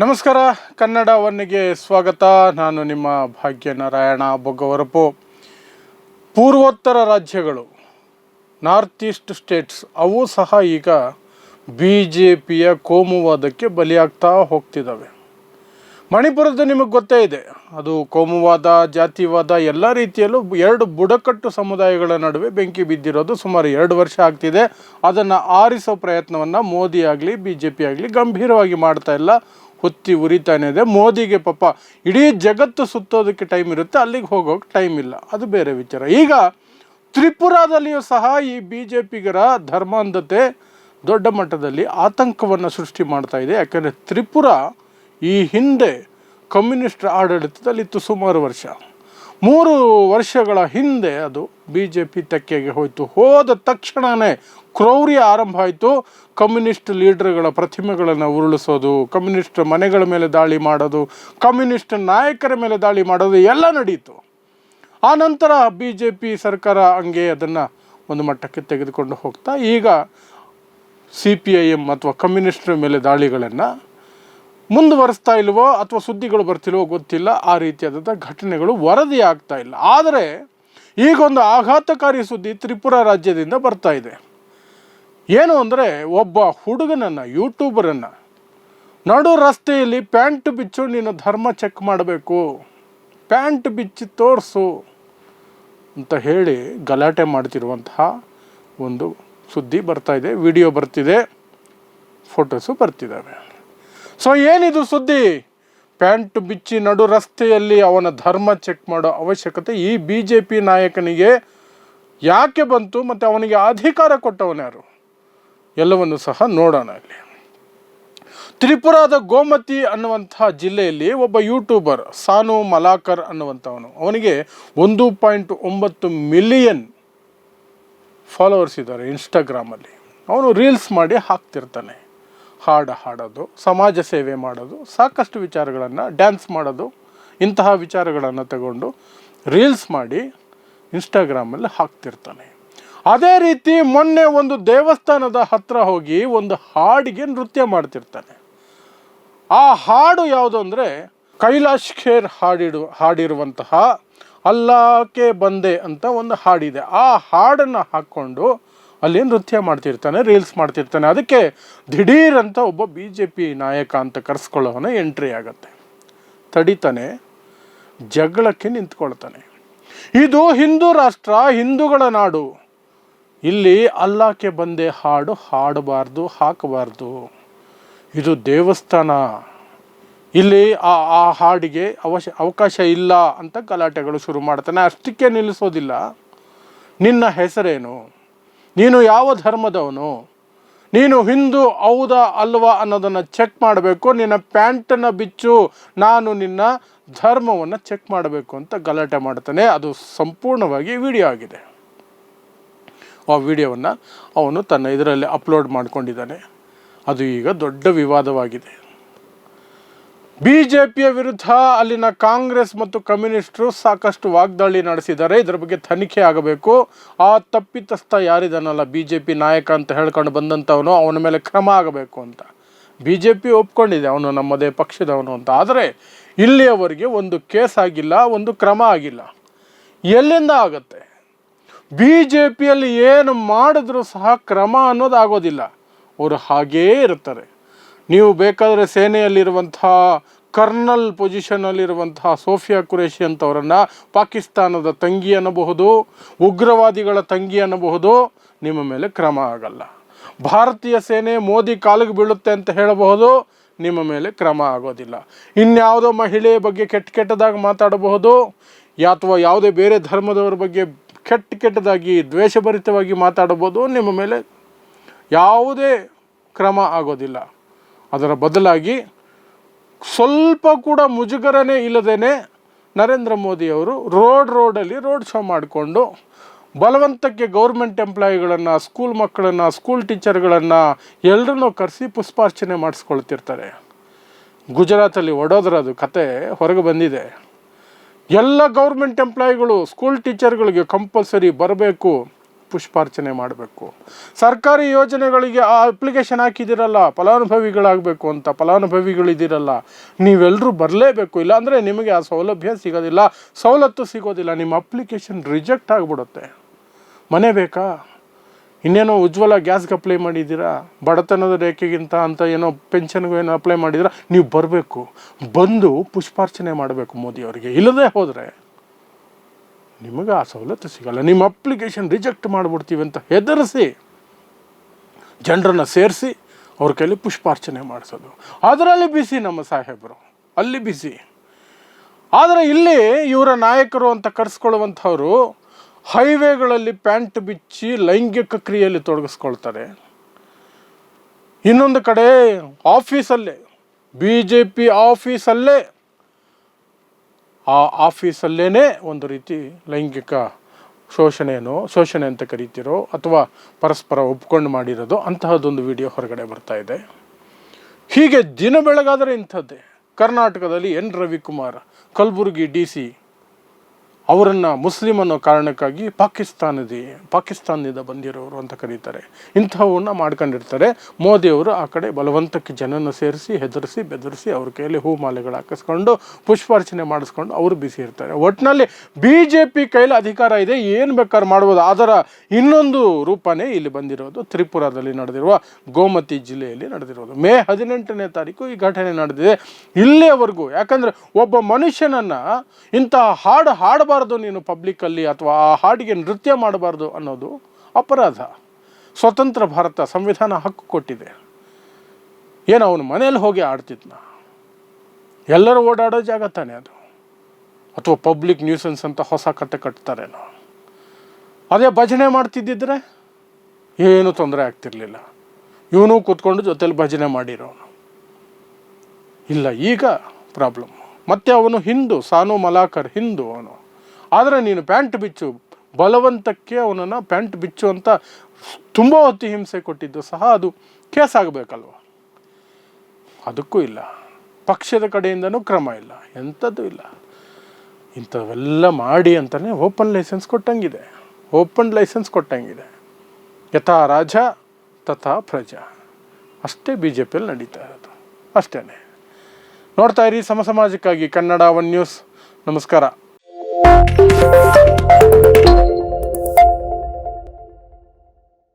ನಮಸ್ಕಾರ. ಕನ್ನಡ ಒನ್ನಿಗೆ ಸ್ವಾಗತ. ನಾನು ನಿಮ್ಮ ಭಾಗ್ಯನಾರಾಯಣ ಬೊಗ್ಗವರಪು. ಪೂರ್ವೋತ್ತರ ರಾಜ್ಯಗಳು, ನಾರ್ತ್ ಈಸ್ಟ್ ಸ್ಟೇಟ್ಸ್, ಅವು ಸಹ ಈಗ BJPಯ ಕೋಮುವಾದಕ್ಕೆ ಬಲಿಯಾಗ್ತಾ ಹೋಗ್ತಿದ್ದಾವೆ. ಮಣಿಪುರದ್ದು ನಿಮಗೆ ಗೊತ್ತೇ ಇದೆ, ಅದು ಕೋಮುವಾದ, ಜಾತಿವಾದ ಎಲ್ಲ ರೀತಿಯಲ್ಲೂ ಎರಡು ಬುಡಕಟ್ಟು ಸಮುದಾಯಗಳ ನಡುವೆ ಬೆಂಕಿ ಬಿದ್ದಿರೋದು ಸುಮಾರು 2 ವರ್ಷ ಆಗ್ತಿದೆ. ಅದನ್ನು ಆರಿಸೋ ಪ್ರಯತ್ನವನ್ನು ಮೋದಿ ಆಗಲಿ BJP ಆಗಲಿ ಗಂಭೀರವಾಗಿ ಮಾಡ್ತಾ ಇಲ್ಲ, ಹೊತ್ತಿ ಉರಿತಾನೆ ಇದೆ. ಮೋದಿಗೆ ಪಾಪ ಇಡೀ ಜಗತ್ತು ಸುತ್ತೋದಕ್ಕೆ ಟೈಮ್ ಇರುತ್ತೆ, ಅಲ್ಲಿಗೆ ಹೋಗೋಕೆ ಟೈಮ್ ಇಲ್ಲ, ಅದು ಬೇರೆ ವಿಚಾರ. ಈಗ ತ್ರಿಪುರಾದಲ್ಲಿಯೂ ಸಹ ಈ BJPಗರ ಧರ್ಮಾಂಧತೆ ದೊಡ್ಡ ಮಟ್ಟದಲ್ಲಿ ಆತಂಕವನ್ನು ಸೃಷ್ಟಿ ಮಾಡ್ತಾ ಇದೆ. ಯಾಕಂದರೆ ತ್ರಿಪುರ ಈ ಹಿಂದೆ ಕಮ್ಯುನಿಸ್ಟ್ ಆಡಳಿತದಲ್ಲಿತ್ತು ಸುಮಾರು ವರ್ಷ. 3 ವರ್ಷಗಳ ಹಿಂದೆ ಅದು BJP ತೆಕ್ಕೆಗೆ ಹೋಯಿತು. ಹೋದ ತಕ್ಷಣವೇ ಕ್ರೌರ್ಯ ಆರಂಭ ಆಯಿತು. ಕಮ್ಯುನಿಸ್ಟ್ ಲೀಡರ್ಗಳ ಪ್ರತಿಮೆಗಳನ್ನು ಉರುಳಿಸೋದು, ಕಮ್ಯುನಿಸ್ಟ್ ಮನೆಗಳ ಮೇಲೆ ದಾಳಿ ಮಾಡೋದು, ಕಮ್ಯುನಿಸ್ಟ್ ನಾಯಕರ ಮೇಲೆ ದಾಳಿ ಮಾಡೋದು ಎಲ್ಲ ನಡೀತು. ಆ ನಂತರ BJP ಸರ್ಕಾರ ಹಂಗೆ ಅದನ್ನು ಒಂದು ಮಟ್ಟಕ್ಕೆ ತೆಗೆದುಕೊಂಡು ಹೋಗ್ತಾ ಈಗ CPIM ಅಥವಾ ಕಮ್ಯುನಿಸ್ಟರ ಮೇಲೆ ದಾಳಿಗಳನ್ನು ಮುಂದುವರಿಸ್ತಾ ಇಲ್ವೋ ಅಥವಾ ಸುದ್ದಿಗಳು ಬರ್ತಿಲ್ವೋ ಗೊತ್ತಿಲ್ಲ. ಆ ರೀತಿಯಾದಂಥ ಘಟನೆಗಳು ವರದಿ ಆಗ್ತಾ ಇಲ್ಲ. ಆದರೆ ಈಗೊಂದು ಆಘಾತಕಾರಿ ಸುದ್ದಿ ತ್ರಿಪುರ ರಾಜ್ಯದಿಂದ ಬರ್ತಾ ಇದೆ. ಏನು ಅಂದರೆ, ಒಬ್ಬ ಹುಡುಗನನ್ನು, ಯೂಟ್ಯೂಬರನ್ನು ನಡು ರಸ್ತೆಯಲ್ಲಿ ಪ್ಯಾಂಟ್ ಬಿಚ್ಚು, ನೀನು ಧರ್ಮ ಚೆಕ್ ಮಾಡಬೇಕು, ಪ್ಯಾಂಟ್ ಬಿಚ್ಚಿ ತೋರಿಸು ಅಂತ ಹೇಳಿ ಗಲಾಟೆ ಮಾಡ್ತಿರುವಂತಹ ಒಂದು ಸುದ್ದಿ ಬರ್ತಾ ಇದೆ. ವಿಡಿಯೋ ಬರ್ತಿದೆ, ಫೋಟೋಸು ಬರ್ತಿದ್ದಾವೆ. ಸೊ ಏನಿದು ಸುದ್ದಿ? ಪ್ಯಾಂಟ್ ಬಿಚ್ಚಿ ನಡು ರಸ್ತೆಯಲ್ಲಿ ಅವನ ಧರ್ಮ ಚೆಕ್ ಮಾಡೋ ಅವಶ್ಯಕತೆ ಈ BJP ನಾಯಕನಿಗೆ ಯಾಕೆ ಬಂತು ಮತ್ತು ಅವನಿಗೆ ಅಧಿಕಾರ ಕೊಟ್ಟವನ್ಯಾರು ಎಲ್ಲವನ್ನು ಸಹ ನೋಡೋಣ. ಅಲ್ಲಿ ತ್ರಿಪುರಾದ ಗೋಮತಿ ಅನ್ನುವಂತಹ ಜಿಲ್ಲೆಯಲ್ಲಿ ಒಬ್ಬ ಯೂಟ್ಯೂಬರ್ ಸಾನು ಮಲಾಕರ್ ಅನ್ನುವಂಥವನು, ಅವನಿಗೆ 1.9 ಮಿಲಿಯನ್ ಫಾಲೋವರ್ಸ್ ಇದ್ದಾರೆ ಇನ್ಸ್ಟಾಗ್ರಾಮಲ್ಲಿ. ಅವನು ರೀಲ್ಸ್ ಮಾಡಿ ಹಾಕ್ತಿರ್ತಾನೆ, ಹಾಡೋದು, ಸಮಾಜ ಸೇವೆ ಮಾಡೋದು, ಸಾಕಷ್ಟು ವಿಚಾರಗಳನ್ನು, ಡ್ಯಾನ್ಸ್ ಮಾಡೋದು, ಇಂತಹ ವಿಚಾರಗಳನ್ನು ತಗೊಂಡು ರೀಲ್ಸ್ ಮಾಡಿ ಇನ್ಸ್ಟಾಗ್ರಾಮಲ್ಲಿ ಹಾಕ್ತಿರ್ತಾನೆ. ಅದೇ ರೀತಿ ಮೊನ್ನೆ ಒಂದು ದೇವಸ್ಥಾನದ ಹತ್ರ ಹೋಗಿ ಒಂದು ಹಾಡಿಗೆ ನೃತ್ಯ ಮಾಡ್ತಿರ್ತಾನೆ. ಆ ಹಾಡು ಯಾವುದು ಅಂದರೆ ಕೈಲಾಶ್ ಖೇರ್ ಹಾಡಿರುವಂತಹ ಅಲ್ಲಾಕೆ ಬಂದೆ ಅಂತ ಒಂದು ಹಾಡಿದೆ. ಆ ಹಾಡನ್ನು ಹಾಕ್ಕೊಂಡು ಅಲ್ಲಿ ನೃತ್ಯ ಮಾಡ್ತಿರ್ತಾನೆ, ರೀಲ್ಸ್ ಮಾಡ್ತಿರ್ತಾನೆ. ಅದಕ್ಕೆ ದಿಢೀರಂತ ಒಬ್ಬ BJP ನಾಯಕ ಅಂತ ಕರೆಸ್ಕೊಳ್ಳೋವನ ಎಂಟ್ರಿ ಆಗತ್ತೆ, ತಡಿತಾನೆ, ಜಗಳಕ್ಕೆ ನಿಂತ್ಕೊಳ್ತಾನೆ. ಇದು ಹಿಂದೂ ರಾಷ್ಟ್ರ, ಹಿಂದೂಗಳ ನಾಡು, ಇಲ್ಲಿ ಅಲ್ಲಾಕೆ ಬಂದೆ ಹಾಡು ಹಾಡಬಾರ್ದು, ಹಾಕಬಾರ್ದು, ಇದು ದೇವಸ್ಥಾನ, ಇಲ್ಲಿ ಆ ಹಾಡಿಗೆ ಅವಕಾಶ ಇಲ್ಲ ಅಂತ ಗಲಾಟೆಗಳು ಶುರು ಮಾಡ್ತಾನೆ. ಅಷ್ಟಕ್ಕೆ ನಿಲ್ಲಿಸೋದಿಲ್ಲ. ನಿನ್ನ ಹೆಸರೇನು, ನೀನು ಯಾವ ಧರ್ಮದವನು, ನೀನು ಹಿಂದೂ ಹೌದಾ ಅಲ್ವಾ ಅನ್ನೋದನ್ನು ಚೆಕ್ ಮಾಡಬೇಕು, ನಿನ್ನ ಪ್ಯಾಂಟನ್ನು ಬಿಚ್ಚು, ನಾನು ನಿನ್ನ ಧರ್ಮವನ್ನು ಚೆಕ್ ಮಾಡಬೇಕು ಅಂತ ಗಲಾಟೆ ಮಾಡ್ತಾನೆ. ಅದು ಸಂಪೂರ್ಣವಾಗಿ ವಿಡಿಯೋ ಆಗಿದೆ. ಆ ವಿಡಿಯೋವನ್ನು ಅವನು ತನ್ನ ಇದರಲ್ಲಿ ಅಪ್ಲೋಡ್ ಮಾಡ್ಕೊಂಡಿದ್ದಾನೆ. ಅದು ಈಗ ದೊಡ್ಡ ವಿವಾದವಾಗಿದೆ. BJPಯ ವಿರುದ್ಧ ಅಲ್ಲಿನ ಕಾಂಗ್ರೆಸ್ ಮತ್ತು ಕಮ್ಯುನಿಸ್ಟರು ಸಾಕಷ್ಟು ವಾಗ್ದಾಳಿ ನಡೆಸಿದ್ದಾರೆ. ಇದರ ಬಗ್ಗೆ ತನಿಖೆ ಆಗಬೇಕು. ಆ ತಪ್ಪಿತಸ್ಥ ಯಾರಿದಾನಲ್ಲ, BJP ನಾಯಕ ಅಂತ ಹೇಳ್ಕೊಂಡು ಬಂದಂಥವನು, ಅವನ ಮೇಲೆ ಕ್ರಮ ಆಗಬೇಕು ಅಂತ BJP ಒಪ್ಕೊಂಡಿದೆ, ಅವನು ನಮ್ಮದೇ ಪಕ್ಷದವನು ಅಂತ. ಆದರೆ ಇಲ್ಲಿಯವರೆಗೆ ಒಂದು ಕೇಸ್ ಆಗಿಲ್ಲ, ಒಂದು ಕ್ರಮ ಆಗಿಲ್ಲ. ಎಲ್ಲಿಂದ ಆಗುತ್ತೆ? BJPಯಲ್ಲಿ ಏನು ಮಾಡಿದ್ರೂ ಸಹ ಕ್ರಮ ಅನ್ನೋದು ಆಗೋದಿಲ್ಲ. ಅವರು ಹಾಗೇ ಇರ್ತಾರೆ. ನೀವು ಬೇಕಾದರೆ ಸೇನೆಯಲ್ಲಿರುವಂಥ ಕರ್ನಲ್ ಪೊಸಿಷನ್ನಲ್ಲಿರುವಂತಹ ಸೋಫಿಯಾ ಕುರೇಶಿ ಅಂತವರನ್ನು ಪಾಕಿಸ್ತಾನದ ತಂಗಿ ಅನ್ನಬಹುದು, ಉಗ್ರವಾದಿಗಳ ತಂಗಿ ಅನ್ನಬಹುದು, ನಿಮ್ಮ ಮೇಲೆ ಕ್ರಮ ಆಗಲ್ಲ. ಭಾರತೀಯ ಸೇನೆ ಮೋದಿ ಕಾಲಿಗೆ ಬೀಳುತ್ತೆ ಅಂತ ಹೇಳಬಹುದು, ನಿಮ್ಮ ಮೇಲೆ ಕ್ರಮ ಆಗೋದಿಲ್ಲ. ಇನ್ಯಾವುದೋ ಮಹಿಳೆಯ ಬಗ್ಗೆ ಕೆಟ್ಟದಾಗಿ ಮಾತಾಡಬಹುದು, ಅಥವಾ ಯಾವುದೇ ಬೇರೆ ಧರ್ಮದವರ ಬಗ್ಗೆ ಕೆಟ್ಟದಾಗಿ ದ್ವೇಷಭರಿತವಾಗಿ ಮಾತಾಡಬಹುದು, ನಿಮ್ಮ ಮೇಲೆ ಯಾವುದೇ ಕ್ರಮ ಆಗೋದಿಲ್ಲ. ಅದರ ಬದಲಾಗಿ ಸ್ವಲ್ಪ ಕೂಡ ಮುಜುಗರನೇ ಇಲ್ಲದೇನೆ ನರೇಂದ್ರ ಮೋದಿಯವರು ರೋಡಲ್ಲಿ ರೋಡ್ ಶೋ ಮಾಡಿಕೊಂಡು ಬಲವಂತಕ್ಕೆ ಗೌರ್ಮೆಂಟ್ ಎಂಪ್ಲಾಯಿಗಳನ್ನು, ಸ್ಕೂಲ್ ಮಕ್ಕಳನ್ನು, ಸ್ಕೂಲ್ ಟೀಚರ್ಗಳನ್ನು ಎಲ್ಲರನ್ನೂ ಕರೆಸಿ ಪುಷ್ಪಾರ್ಚನೆ ಮಾಡಿಸ್ಕೊಳ್ತಿರ್ತಾರೆ. ಗುಜರಾತಲ್ಲಿ ವಡೋದರದು ಕತೆ ಹೊರಗೆ ಬಂದಿದೆ. ಎಲ್ಲ ಗೌರ್ಮೆಂಟ್ ಎಂಪ್ಲಾಯಿಗಳು, ಸ್ಕೂಲ್ ಟೀಚರ್ಗಳಿಗೆ ಕಂಪಲ್ಸರಿ ಬರಬೇಕು, ಪುಷ್ಪಾರ್ಚನೆ ಮಾಡಬೇಕು. ಸರ್ಕಾರಿ ಯೋಜನೆಗಳಿಗೆ ಆ ಅಪ್ಲಿಕೇಶನ್ ಹಾಕಿದಿರಲ್ಲ, ಫಲಾನುಭವಿಗಳಾಗಬೇಕು ಅಂತ, ಫಲಾನುಭವಿಗಳಿದ್ದೀರಲ್ಲ, ನೀವೆಲ್ಲರೂ ಬರಲೇಬೇಕು. ಇಲ್ಲಾಂದರೆ ನಿಮಗೆ ಆ ಸೌಲಭ್ಯ ಸಿಗೋದಿಲ್ಲ, ಸವಲತ್ತು ಸಿಗೋದಿಲ್ಲ, ನಿಮ್ಮ ಅಪ್ಲಿಕೇಶನ್ ರಿಜೆಕ್ಟ್ ಆಗಿಬಿಡುತ್ತೆ. ಮನೆ ಬೇಕಾ? ಇನ್ನೇನೋ ಉಜ್ವಲ ಗ್ಯಾಸ್ಗೆ ಅಪ್ಲೈ ಮಾಡಿದ್ದೀರಾ, ಬಡತನದ ರೇಖೆಗಿಂತ ಅಂತ ಏನೋ ಪೆನ್ಷನ್ಗೂ ಏನೋ ಅಪ್ಲೈ ಮಾಡಿದ್ದೀರಾ, ನೀವು ಬರಬೇಕು, ಬಂದು ಪುಷ್ಪಾರ್ಚನೆ ಮಾಡಬೇಕು ಮೋದಿಯವರಿಗೆ. ಇಲ್ಲದೆ ಹೋದರೆ ನಿಮಗೆ ಆ ಸವಲತ್ತು ಸಿಗಲ್ಲ. ನಿಮ್ಮ ಅಪ್ಲಿಕೇಶನ್ ರಿಜೆಕ್ಟ್ ಮಾಡಿಬಿಡ್ತೀವಿ ಅಂತ ಹೆದರಿಸಿ ಜನರನ್ನು ಸೇರಿಸಿ ಅವ್ರ ಕೈಲಿ ಪುಷ್ಪಾರ್ಚನೆ ಮಾಡಿಸೋದು. ಅದರಲ್ಲಿ ಬಿಸಿ ನಮ್ಮ ಸಾಹೇಬರು, ಅಲ್ಲಿ ಬಿಸಿ. ಆದರೆ ಇಲ್ಲಿ ಇವರ ನಾಯಕರು ಅಂತ ಕರೆಸ್ಕೊಳ್ಳುವಂಥವ್ರು ಹೈವೇಗಳಲ್ಲಿ ಪ್ಯಾಂಟ್ ಬಿಚ್ಚಿ ಲೈಂಗಿಕ ಕ್ರಿಯೆಯಲ್ಲಿ ತೊಡಗಿಸ್ಕೊಳ್ತಾರೆ. ಇನ್ನೊಂದು ಕಡೆ ಆಫೀಸಲ್ಲೇ, BJP ಆಫೀಸಲ್ಲೇ, ಆ ಆಫೀಸಲ್ಲೇ ಒಂದು ರೀತಿ ಲೈಂಗಿಕ ಶೋಷಣೆ ಅಂತ ಕರೀತಿರೋ ಅಥವಾ ಪರಸ್ಪರ ಒಪ್ಕೊಂಡು ಮಾಡಿರೋದು, ಅಂತಹದ್ದೊಂದು ವಿಡಿಯೋ ಹೊರಗಡೆ ಬರ್ತಾ ಇದೆ. ಹೀಗೆ ದಿನ ಬೆಳಗಾದರೆ ಇಂಥದ್ದೇ. ಕರ್ನಾಟಕದಲ್ಲಿ ಎನ್ ರವಿಕುಮಾರ್, ಕಲಬುರಗಿ DC, ಅವರನ್ನು ಮುಸ್ಲಿಂ ಅನ್ನೋ ಕಾರಣಕ್ಕಾಗಿ ಪಾಕಿಸ್ತಾನದಿಂದ ಬಂದಿರೋರು ಅಂತ ಕರೀತಾರೆ. ಇಂಥವನ್ನ ಮಾಡ್ಕೊಂಡಿರ್ತಾರೆ. ಮೋದಿಯವರು ಆ ಕಡೆ ಬಲವಂತಕ್ಕೆ ಜನನ ಸೇರಿಸಿ ಹೆದರಿಸಿ ಬೆದರಿಸಿ ಅವ್ರ ಕೈಯಲ್ಲಿ ಹೂಮಾಲೆಗಳು ಹಾಕಿಸ್ಕೊಂಡು ಪುಷ್ಪಾರ್ಚನೆ ಮಾಡಿಸ್ಕೊಂಡು ಅವರು ಬಿಸಿ ಇರ್ತಾರೆ. ಒಟ್ಟಿನಲ್ಲಿ BJP ಕೈಲಿ ಅಧಿಕಾರ ಇದೆ, ಏನು ಬೇಕಾದ್ರೂ ಮಾಡ್ಬೋದು. ಅದರ ಇನ್ನೊಂದು ರೂಪನೇ ಇಲ್ಲಿ ಬಂದಿರೋದು ತ್ರಿಪುರಾದಲ್ಲಿ ನಡೆದಿರುವ ಗೋಮತಿ ಜಿಲ್ಲೆಯಲ್ಲಿ ನಡೆದಿರೋದು. ಮೇ 18ನೇ ತಾರೀಕು ಈ ಘಟನೆ ನಡೆದಿದೆ. ಇಲ್ಲಿಯವರೆಗೂ, ಯಾಕಂದರೆ ಒಬ್ಬ ಮನುಷ್ಯನನ್ನು ಇಂತಹ ಹಾಡಬಾರ್ದು ನೀನು ಪಬ್ಲಿಕ್ಕಲ್ಲಿ, ಅಥವಾ ಆ ಹಾಡಿಗೆ ನೃತ್ಯ ಮಾಡಬಾರ್ದು ಅನ್ನೋದು ಅಪರಾಧ. ಸ್ವತಂತ್ರ ಭಾರತ ಸಂವಿಧಾನ ಹಕ್ಕು ಕೊಟ್ಟಿದೆ. ಏನು ಅವನು ಮನೇಲಿ ಹೋಗಿ ಆಡ್ತಿದ್ನ? ಎಲ್ಲರೂ ಓಡಾಡೋ ಜಾಗ ತಾನೇ ಅದು. ಅಥವಾ ಪಬ್ಲಿಕ್ ನ್ಯೂಸೆನ್ಸ್ ಅಂತ ಹೊಸ ಕತೆ ಕಟ್ತಾರೇನೋ. ಅದೇ ಭಜನೆ ಮಾಡ್ತಿದ್ದಿದ್ರೆ ಏನೂ ತೊಂದರೆ ಆಗ್ತಿರ್ಲಿಲ್ಲ. ಇವನು ಕೂತ್ಕೊಂಡು ಜೊತೆಲಿ ಭಜನೆ ಮಾಡಿರೋನು ಇಲ್ಲ. ಈಗ ಪ್ರಾಬ್ಲಮ್. ಮತ್ತು ಅವನು ಹಿಂದೂ, ಸಾನು ಮಲಾಕರ್ ಹಿಂದೂ ಅವನು. ಆದರೆ ನೀನು ಪ್ಯಾಂಟ್ ಬಿಚ್ಚು, ಬಲವಂತಕ್ಕೆ ಅವನನ್ನು ಪ್ಯಾಂಟ್ ಬಿಚ್ಚು ಅಂತ ತುಂಬ ಹೊತ್ತು ಹಿಂಸೆ ಕೊಟ್ಟಿದ್ದು ಸಹ ಅದು ಕೇಸ್ ಆಗಬೇಕಲ್ವ? ಅದಕ್ಕೂ ಇಲ್ಲ. ಪಕ್ಷದ ಕಡೆಯಿಂದನೂ ಕ್ರಮ ಇಲ್ಲ, ಎಂಥದ್ದು ಇಲ್ಲ. ಇಂಥವೆಲ್ಲ ಮಾಡಿ ಅಂತಲೇ ಓಪನ್ ಲೈಸೆನ್ಸ್ ಕೊಟ್ಟಂಗಿದೆ. ಯಥಾ ರಾಜ ತಥಾ ಪ್ರಜಾ, ಅಷ್ಟೇ BJPಯಲ್ಲಿ ನಡೀತಾ ಇರೋದು, ಅಷ್ಟೇ. ನೋಡ್ತಾ ಇರಿ ಸಮಾಜಕ್ಕಾಗಿ ಕನ್ನಡ 1 ನ್ಯೂಸ್. ನಮಸ್ಕಾರ.